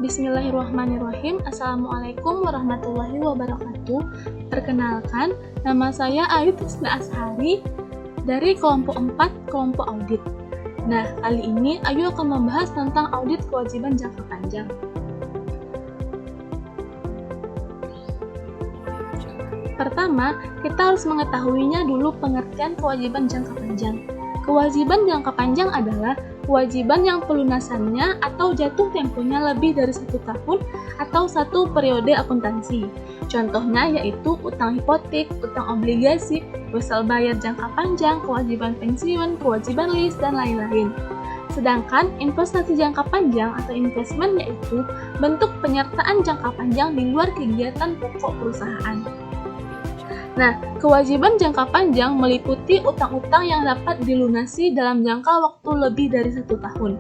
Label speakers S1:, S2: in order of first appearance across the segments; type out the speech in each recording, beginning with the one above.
S1: Bismillahirrahmanirrahim. Assalamualaikum warahmatullahi wabarakatuh. Perkenalkan, nama saya Ayu Trisna Ashari dari kelompok 4, kelompok audit. Nah, kali ini Ayu akan membahas tentang audit kewajiban jangka panjang. Pertama, kita harus mengetahuinya dulu pengertian kewajiban jangka panjang. Kewajiban jangka panjang adalah kewajiban yang pelunasannya atau jatuh temponya lebih dari 1 tahun atau 1 periode akuntansi. Contohnya yaitu utang hipotek, utang obligasi, wesel bayar jangka panjang, kewajiban pensiun, kewajiban list, dan lain-lain. Sedangkan investasi jangka panjang atau investment yaitu bentuk penyertaan jangka panjang di luar kegiatan pokok perusahaan. Nah, kewajiban jangka panjang meliputi utang-utang yang dapat dilunasi dalam jangka waktu lebih dari 1 tahun.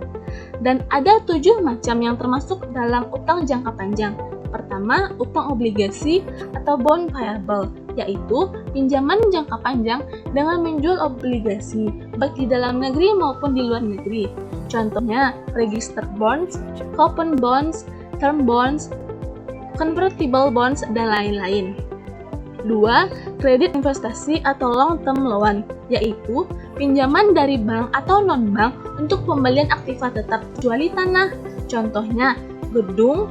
S1: Dan ada 7 macam yang termasuk dalam utang jangka panjang. Pertama, utang obligasi atau bond payable, yaitu pinjaman jangka panjang dengan menjual obligasi, baik di dalam negeri maupun di luar negeri. Contohnya, registered bonds, coupon bonds, term bonds, convertible bonds, dan lain-lain. 2. Kredit investasi atau long term loan, yaitu pinjaman dari bank atau non-bank untuk pembelian aktiva tetap kecuali tanah, contohnya gedung,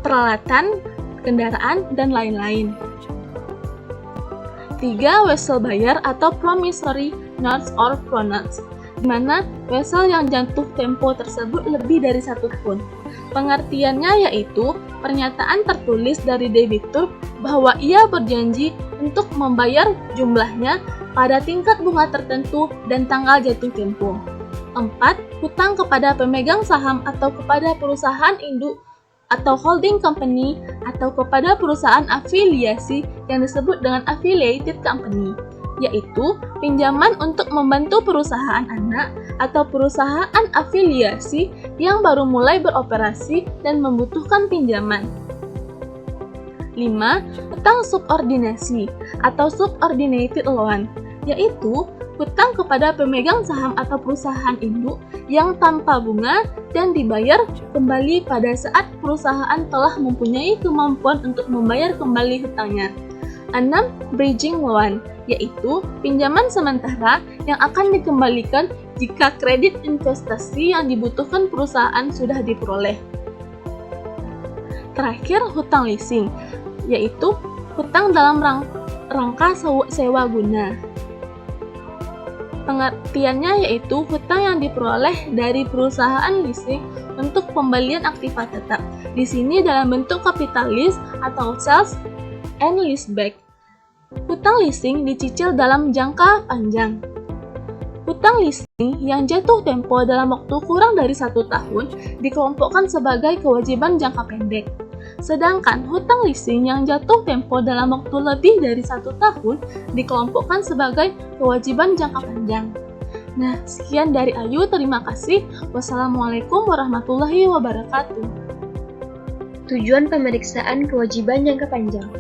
S1: peralatan, kendaraan, dan lain-lain. 3. Wesel bayar atau promissory notes or pronotes, di mana wesel yang jatuh tempo tersebut lebih dari 1 tahun. Pengertiannya yaitu pernyataan tertulis dari debitur bahwa ia berjanji untuk membayar jumlahnya pada tingkat bunga tertentu dan tanggal jatuh tempo. 4. Hutang kepada pemegang saham atau kepada perusahaan induk atau holding company atau kepada perusahaan afiliasi yang disebut dengan affiliated company, yaitu pinjaman untuk membantu perusahaan anak atau perusahaan afiliasi yang baru mulai beroperasi dan membutuhkan pinjaman. 5. Hutang subordinasi atau subordinated loan, yaitu hutang kepada pemegang saham atau perusahaan induk yang tanpa bunga dan dibayar kembali pada saat perusahaan telah mempunyai kemampuan untuk membayar kembali hutangnya. 6. Bridging loan, yaitu pinjaman sementara yang akan dikembalikan jika kredit investasi yang dibutuhkan perusahaan sudah diperoleh. Terakhir, hutang leasing, yaitu hutang dalam rangka sewa guna. Pengertiannya yaitu hutang yang diperoleh dari perusahaan leasing untuk pembelian aktiva tetap. Di sini dalam bentuk kapitalis atau sales and leaseback. Hutang leasing dicicil dalam jangka panjang. Hutang leasing yang jatuh tempo dalam waktu kurang dari 1 tahun dikelompokkan sebagai kewajiban jangka pendek. Sedangkan hutang leasing yang jatuh tempo dalam waktu lebih dari 1 tahun dikelompokkan sebagai kewajiban jangka panjang. Nah, sekian dari Ayu, terima kasih. Wassalamualaikum warahmatullahi wabarakatuh.
S2: Tujuan pemeriksaan kewajiban jangka panjang.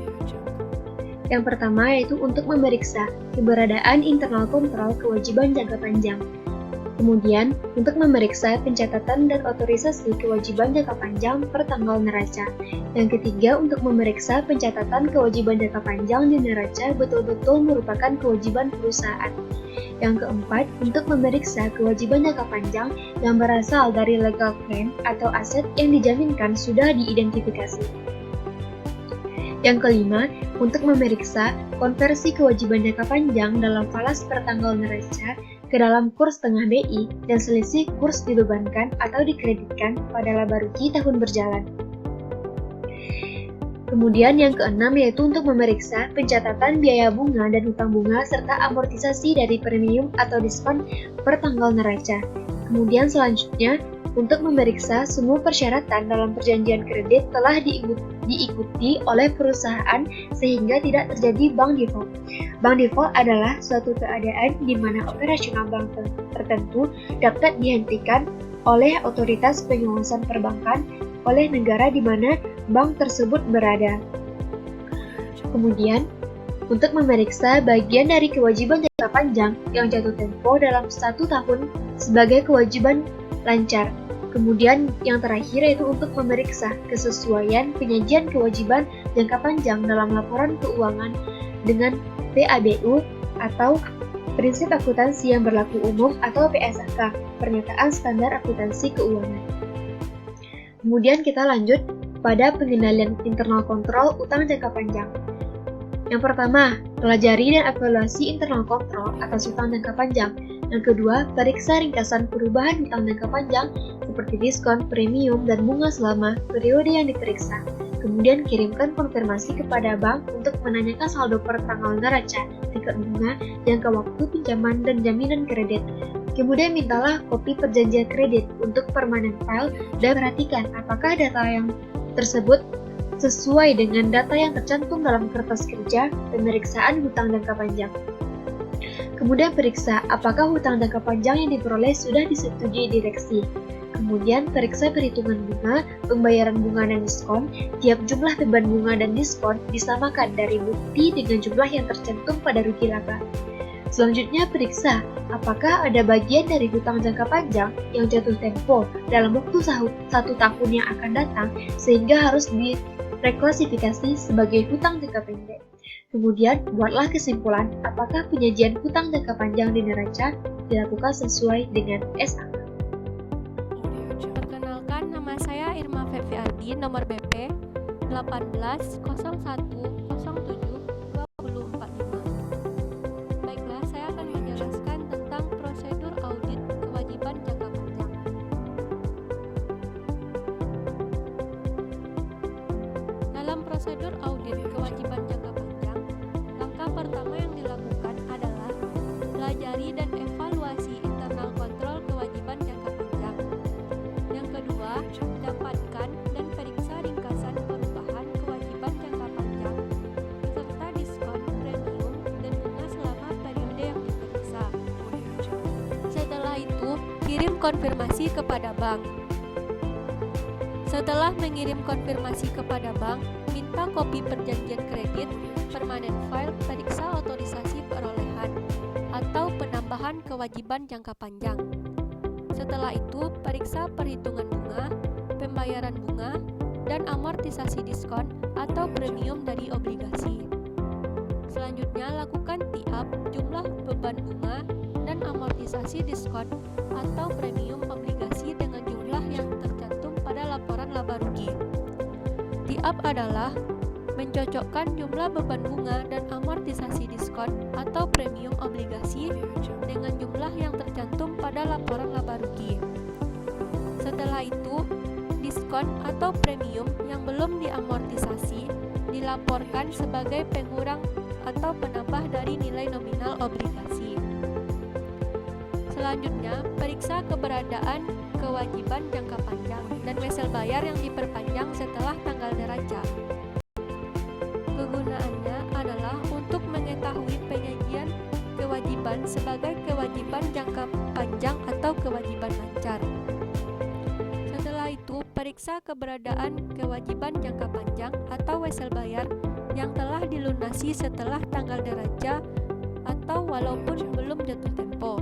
S2: Yang pertama yaitu untuk memeriksa keberadaan internal kontrol kewajiban jangka panjang. Kemudian, untuk memeriksa pencatatan dan otorisasi kewajiban jangka panjang per tanggal neraca. Yang ketiga, untuk memeriksa pencatatan kewajiban jangka panjang di neraca betul-betul merupakan kewajiban perusahaan. Yang keempat, untuk memeriksa kewajiban jangka panjang yang berasal dari legal claim atau aset yang dijaminkan sudah diidentifikasi. Yang kelima, untuk memeriksa konversi kewajiban jangka panjang dalam falas per tanggal neraca ke dalam kurs tengah BI dan selisih kurs dibebankan atau dikreditkan pada laba rugi tahun berjalan. Kemudian yang keenam yaitu untuk memeriksa pencatatan biaya bunga dan hutang bunga serta amortisasi dari premium atau diskon per tanggal neraca. Kemudian selanjutnya untuk memeriksa semua persyaratan dalam perjanjian kredit telah diikuti oleh perusahaan sehingga tidak terjadi bank default. Bank default adalah suatu keadaan di mana operasional bank tertentu dapat dihentikan oleh otoritas pengawasan perbankan oleh negara di mana bank tersebut berada. Kemudian, untuk memeriksa bagian dari kewajiban jangka panjang yang jatuh tempo dalam 1 tahun sebagai kewajiban lancar. Kemudian yang terakhir yaitu untuk memeriksa kesesuaian penyajian kewajiban jangka panjang dalam laporan keuangan dengan PABU atau Prinsip Akuntansi yang Berlaku Umum atau PSAK, Pernyataan Standar Akuntansi Keuangan. Kemudian kita lanjut pada pengendalian internal kontrol utang jangka panjang. Yang pertama, pelajari dan evaluasi internal kontrol atas utang jangka panjang. Yang kedua, periksa ringkasan perubahan utang jangka panjang seperti diskon, premium, dan bunga selama periode yang diperiksa. Kemudian kirimkan konfirmasi kepada bank untuk menanyakan saldo per tanggal neraca, tingkat bunga, jangka waktu pinjaman, dan jaminan kredit. Kemudian mintalah kopi perjanjian kredit untuk permanent file dan perhatikan apakah data yang tersebut sesuai dengan data yang tercantum dalam kertas kerja pemeriksaan hutang jangka panjang. Kemudian periksa apakah hutang jangka panjang yang diperoleh sudah disetujui direksi. Kemudian periksa perhitungan bunga, pembayaran bunga dan diskon. Tiap jumlah beban bunga dan diskon disamakan dari bukti dengan jumlah yang tercantum pada rugi laba. Selanjutnya periksa apakah ada bagian dari hutang jangka panjang yang jatuh tempo dalam waktu 1 tahun yang akan datang sehingga harus direklasifikasi sebagai hutang jangka pendek. Kemudian, buatlah kesimpulan apakah penyajian hutang jangka panjang di neraca dilakukan sesuai dengan SAK.
S3: Perkenalkan, nama saya Irma Fevi Ardi, nomor BP 1801072045. Baiklah, saya akan menjelaskan tentang prosedur audit kewajiban jangka panjang. Dalam prosedur audit kewajiban jangka panjang, langkah pertama yang dilakukan adalah pelajari dan evaluasi internal kontrol kewajiban jangka panjang. Yang kedua, dapatkan dan periksa ringkasan perubahan kewajiban jangka panjang beserta diskon, premium, dan bunga selama periode yang diperiksa. Setelah itu, kirim konfirmasi kepada bank. Setelah mengirim konfirmasi kepada bank, minta kopi perjanjian kredit, permanent file, periksa otorisasi perolehan atau penambahan kewajiban jangka panjang. Setelah itu, periksa perhitungan bunga, pembayaran bunga, dan amortisasi diskon atau premium dari obligasi. Selanjutnya, lakukan tiap jumlah beban bunga dan amortisasi diskon atau premium obligasi dengan jumlah yang tercantum pada laporan laba rugi. Tiap adalah mencocokkan jumlah beban bunga dan amortisasi diskon atau premium obligasi dengan jumlah yang tercantum pada laporan laba rugi. Setelah itu, diskon atau premium yang belum diamortisasi dilaporkan sebagai pengurang atau penambah dari nilai nominal obligasi. Selanjutnya, periksa keberadaan kewajiban jangka panjang dan wesel bayar yang diperpanjang setelah tanggal neraca. Kegunaannya adalah untuk mengetahui penyajian kewajiban sebagai kewajiban jangka panjang atau kewajiban lancar. Setelah itu, periksa keberadaan kewajiban jangka panjang atau wesel bayar yang telah dilunasi setelah tanggal neraca atau walaupun belum jatuh tempo.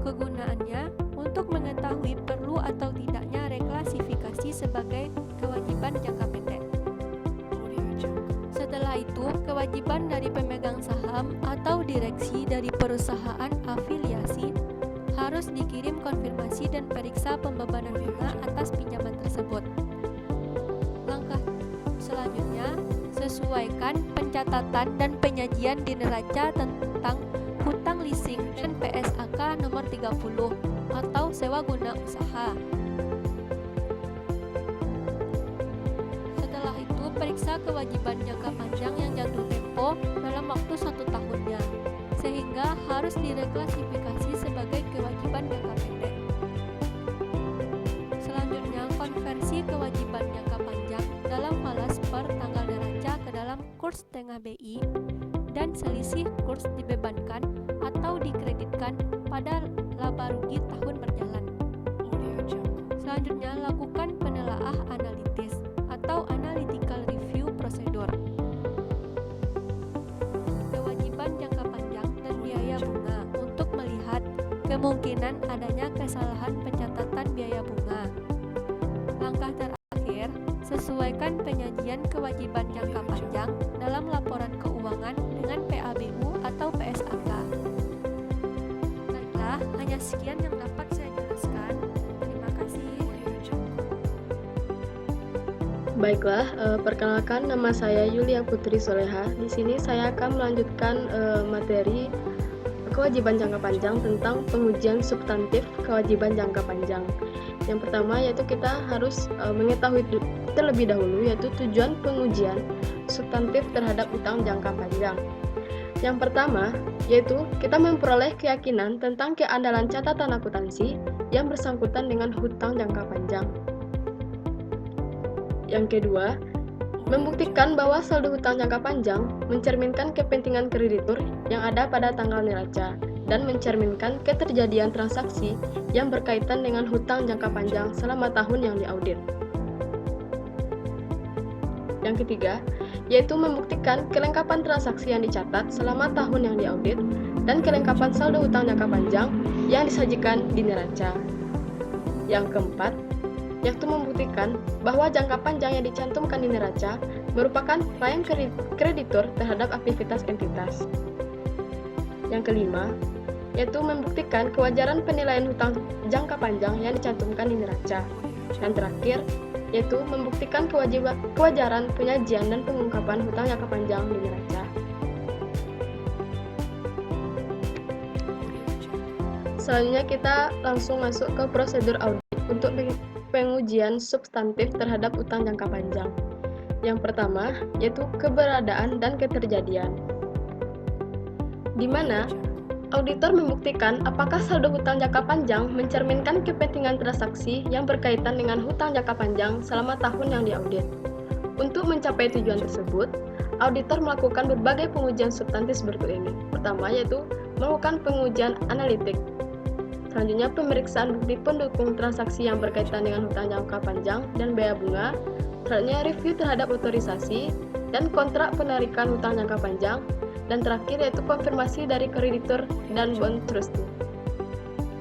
S3: Kegunaannya untuk mengetahui perlu atau tidaknya reklasifikasi sebagai kewajiban jangka pendek. Setelah itu, kewajiban dari pemegang saham atau direksi dari perusahaan afiliasi harus dikirim konfirmasi dan periksa pembebanan bunga atas pinjaman tersebut. Langkah selanjutnya, sesuaikan pencatatan dan penyajian di neraca tentang hutang leasing dan PSAK nomor 30 atau sewa guna usaha. Setelah itu, periksa kewajiban jangka panjang yang jatuh tempo dalam waktu 1 tahunnya, sehingga harus direklasifikasi sebagai kewajiban jangka pendek. Selanjutnya, konversi kewajiban jangka panjang dalam falas per tanggal neraca ke dalam kurs tengah BI dan selisih kurs dibebankan atau dikreditkan pada laba rugi tahun berjalan. Selanjutnya, lakukan penelaah analitis atau analytical review prosedur. Kewajiban jangka panjang dan biaya bunga untuk melihat kemungkinan adanya kesalahan pencatatan biaya bunga. langkah terakhir, sesuaikan penyajian kewajiban jangka panjang dalam laporan keuangan dengan PABU atau PSAK. Baiklah, hanya sekian yang dapat saya jelaskan. Terima kasih.
S4: Baiklah, perkenalkan nama saya Yulia Putri Soleha. Di sini saya akan melanjutkan materi kewajiban jangka panjang tentang pengujian substantif kewajiban jangka panjang. Yang pertama yaitu kita harus mengetahui terlebih dahulu yaitu tujuan pengujian substantif terhadap utang jangka panjang. Yang pertama yaitu kita memperoleh keyakinan tentang keandalan catatan akuntansi yang bersangkutan dengan hutang jangka panjang. Yang kedua, membuktikan bahwa saldo hutang jangka panjang mencerminkan kepentingan kreditur yang ada pada tanggal neraca dan mencerminkan keterjadian transaksi yang berkaitan dengan hutang jangka panjang selama tahun yang diaudit. Yang ketiga, yaitu membuktikan kelengkapan transaksi yang dicatat selama tahun yang diaudit dan kelengkapan saldo hutang jangka panjang yang disajikan di neraca. Yang keempat, yaitu membuktikan bahwa jangka panjang yang dicantumkan di neraca merupakan klaim kreditur terhadap aktivitas entitas. Yang kelima, yaitu membuktikan kewajaran penilaian hutang jangka panjang yang dicantumkan di neraca. Dan terakhir, yaitu membuktikan kewajaran penyajian dan pengungkapan hutang jangka panjang di neraca. Selanjutnya kita langsung masuk ke prosedur audit untuk pengujian substantif terhadap utang jangka panjang. Yang pertama, yaitu keberadaan dan keterjadian. Di mana auditor membuktikan apakah saldo hutang jangka panjang mencerminkan kepentingan transaksi yang berkaitan dengan hutang jangka panjang selama tahun yang diaudit. Untuk mencapai tujuan tersebut, auditor melakukan berbagai pengujian substantif berikut ini. Pertama, yaitu melakukan pengujian analitik. Selanjutnya, pemeriksaan bukti pendukung transaksi yang berkaitan dengan hutang jangka panjang dan biaya bunga. Selanjutnya, review terhadap otorisasi dan kontrak penarikan hutang jangka panjang. Dan terakhir, yaitu konfirmasi dari kreditur dan bond trustee.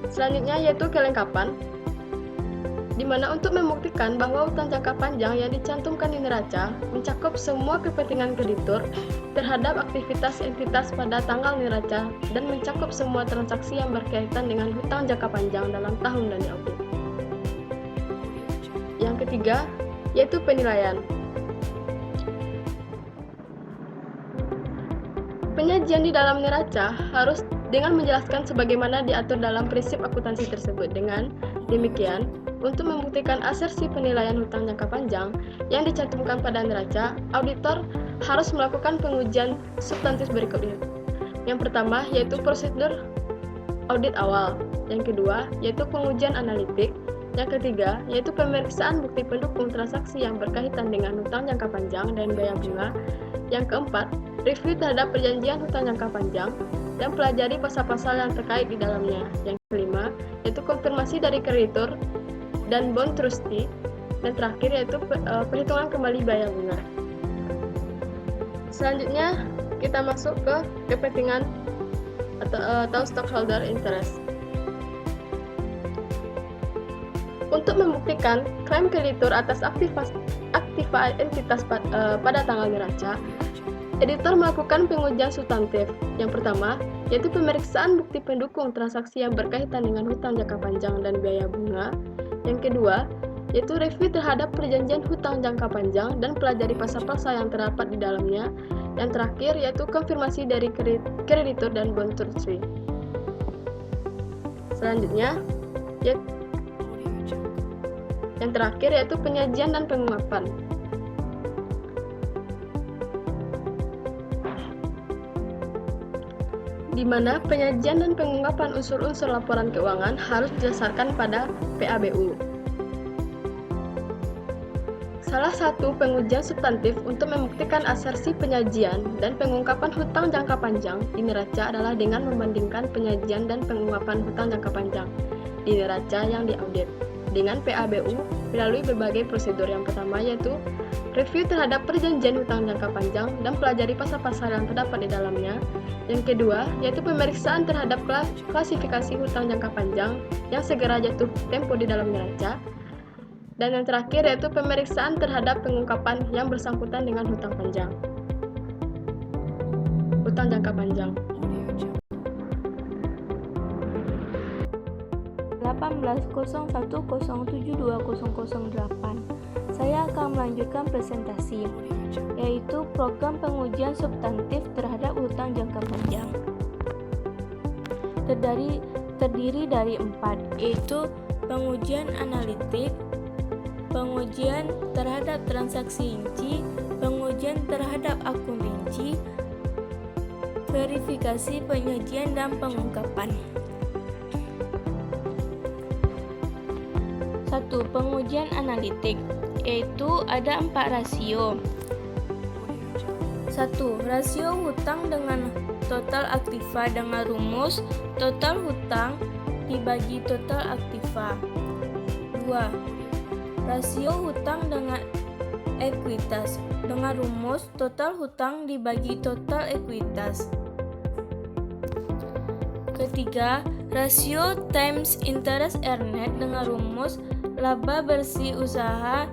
S4: Selanjutnya, yaitu kelengkapan, di mana untuk membuktikan bahwa hutang jangka panjang yang dicantumkan di neraca mencakup semua kepentingan kreditur terhadap aktivitas entitas pada tanggal neraca dan mencakup semua transaksi yang berkaitan dengan hutang jangka panjang dalam tahun dan diaudit. Yang ketiga, yaitu penilaian. Penyajian di dalam neraca harus dengan menjelaskan sebagaimana diatur dalam prinsip akuntansi tersebut. Dengan demikian, untuk membuktikan asersi penilaian hutang jangka panjang yang dicantumkan pada neraca, auditor harus melakukan pengujian substantif berikut ini. Yang pertama, yaitu prosedur audit awal. Yang kedua, yaitu pengujian analitik. Yang ketiga, yaitu pemeriksaan bukti pendukung transaksi yang berkaitan dengan hutang jangka panjang dan biaya bunga. Yang keempat, review terhadap perjanjian hutang jangka panjang dan pelajari pasal-pasal yang terkait di dalamnya. Yang kelima, yaitu konfirmasi dari kreditur dan bond trustee. Dan terakhir, yaitu perhitungan kembali biaya bunga. Selanjutnya, kita masuk ke kepentingan atau stockholder interest. Untuk membuktikan klaim kreditur atas aktiva entitas pada tanggal neraca, editor melakukan pengujian substantif. Yang pertama, yaitu pemeriksaan bukti pendukung transaksi yang berkaitan dengan hutang jangka panjang dan biaya bunga. Yang kedua, yaitu review terhadap perjanjian hutang jangka panjang dan pelajari pasal-pasal yang terdapat di dalamnya. Yang terakhir, yaitu konfirmasi dari kreditur dan bond trustee. Selanjutnya, yang terakhir yaitu penyajian dan pengungkapan. Di mana penyajian dan pengungkapan unsur-unsur laporan keuangan harus didasarkan pada PABU. Salah satu pengujian substantif untuk membuktikan asersi penyajian dan pengungkapan hutang jangka panjang di neraca adalah dengan membandingkan penyajian dan pengungkapan hutang jangka panjang di neraca yang diaudit dengan PABU melalui berbagai prosedur. Yang pertama yaitu review terhadap perjanjian hutang jangka panjang dan pelajari pasal-pasal yang terdapat di dalamnya. Yang kedua yaitu pemeriksaan terhadap klasifikasi hutang jangka panjang yang segera jatuh tempo di dalam neraca. Dan yang terakhir yaitu pemeriksaan terhadap pengungkapan yang bersangkutan dengan hutang jangka panjang.
S5: 18.01.07.2008. Saya akan melanjutkan presentasi, yaitu program pengujian substantif terhadap hutang jangka panjang. Terdiri dari 4, yaitu pengujian analitik, pengujian terhadap transaksi rinci, pengujian terhadap akun rinci, verifikasi penyajian dan pengungkapan. 1. Pengujian analitik, yaitu ada 4 rasio. 1. Rasio hutang dengan total aktiva dengan rumus total hutang dibagi total aktiva. 2. Rasio hutang dengan ekuitas dengan rumus total hutang dibagi total ekuitas. Ketiga, rasio times interest earned dengan rumus laba bersih usaha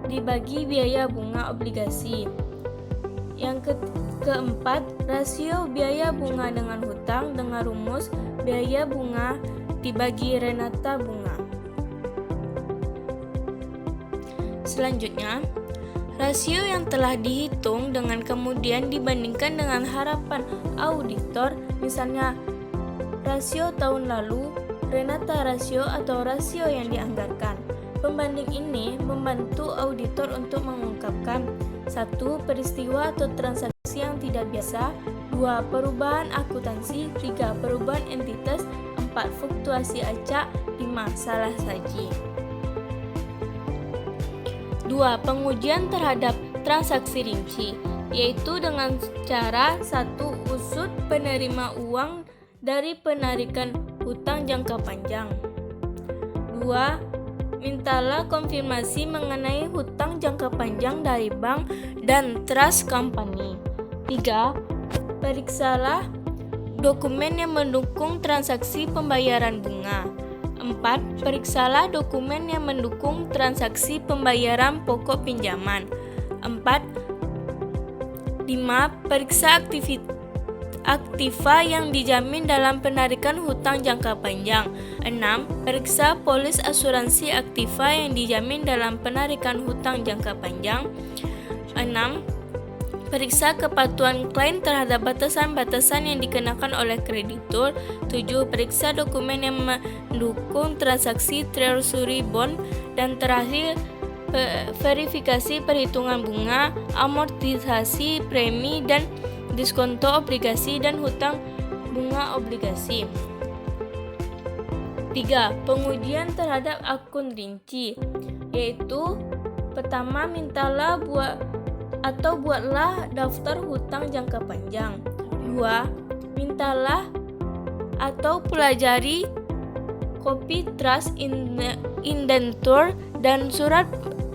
S5: dibagi biaya bunga obligasi. Yang keempat, rasio biaya bunga dengan hutang dengan rumus biaya bunga dibagi renata bunga. Selanjutnya, rasio yang telah dihitung dengan kemudian dibandingkan dengan harapan auditor, misalnya rasio tahun lalu, renata rasio atau rasio yang dianggarkan. Pembanding ini membantu auditor untuk mengungkapkan 1. Peristiwa atau transaksi yang tidak biasa, 2. Perubahan akuntansi, 3. Perubahan entitas, 4. Fluktuasi acak, 5. Salah saji. 2. Pengujian terhadap transaksi rinci, yaitu dengan cara 1. Usut penerima uang dari penarikan hutang jangka panjang. 2. Mintalah konfirmasi mengenai hutang jangka panjang dari bank dan trust company. 3. Periksalah dokumen yang mendukung transaksi pembayaran bunga. 4. Periksalah dokumen yang mendukung transaksi pembayaran pokok pinjaman. 4. 5. Periksa aktiva yang dijamin dalam penarikan hutang jangka panjang. 6. Periksa polis asuransi aktiva yang dijamin dalam penarikan hutang jangka panjang. 6. Periksa kepatuhan klien terhadap batasan-batasan yang dikenakan oleh kreditur. 7. Periksa dokumen yang mendukung transaksi treasury bond. Dan terakhir, verifikasi perhitungan bunga, amortisasi premi dan diskonto obligasi dan hutang bunga obligasi. 3. Pengujian terhadap akun rinci, yaitu pertama, mintalah buatlah daftar hutang jangka panjang. 2. Mintalah atau pelajari kopi trust indentur dan surat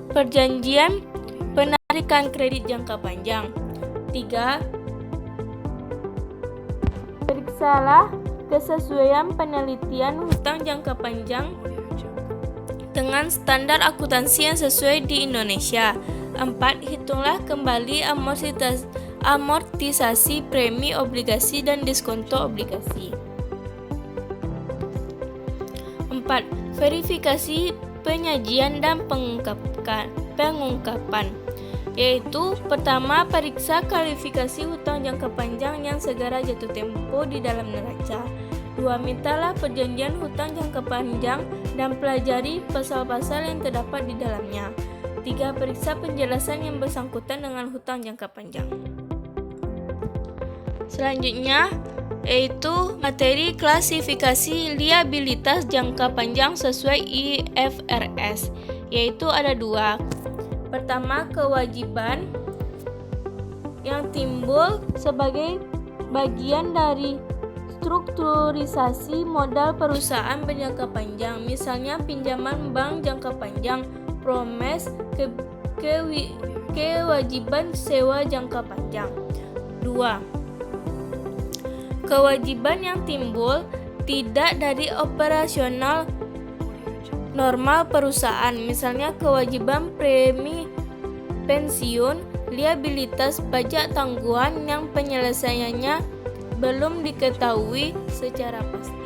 S5: perjanjian penarikan kredit jangka panjang. 3. Periksalah kesesuaian penelitian hutang jangka panjang dengan standar akuntansi yang sesuai di Indonesia. 4. Hitunglah kembali amortisasi premi obligasi dan diskonto obligasi. 4. Verifikasi penyajian dan pengungkapan, yaitu pertama, periksa kualifikasi hutang jangka panjang yang segera jatuh tempo di dalam neraca. 2. Mintalah perjanjian hutang jangka panjang dan pelajari pasal-pasal yang terdapat di dalamnya. 3. Periksa penjelasan yang bersangkutan dengan hutang jangka panjang. Selanjutnya, yaitu materi klasifikasi liabilitas jangka panjang sesuai IFRS, yaitu ada 2. Pertama, kewajiban yang timbul sebagai bagian dari strukturisasi modal perusahaan berjangka panjang, misalnya pinjaman bank jangka panjang, promes, kewajiban sewa jangka panjang. 2. Kewajiban yang timbul tidak dari operasional normal perusahaan, misalnya kewajiban premi pensiun, liabilitas, pajak tangguhan yang penyelesaiannya belum diketahui secara pasti.